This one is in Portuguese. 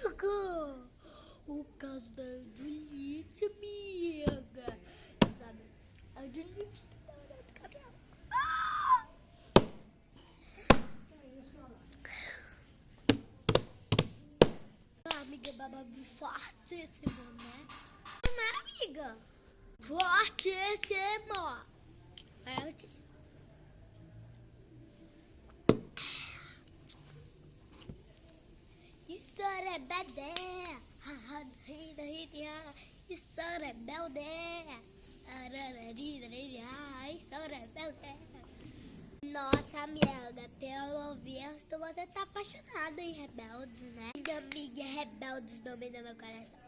amiga. O caso da Juliette, amiga. Sabe? A Juliette tá namorando com a Gabriel. Amiga, babado fortíssimo, né? Não é, amiga? Fortíssimo. Isso é rebelde. Isso é rebelde. Isso é rebelde. Nossa, amiga, pelo visto você tá apaixonada em rebeldes, né? Amiga, rebeldes domina meu coração.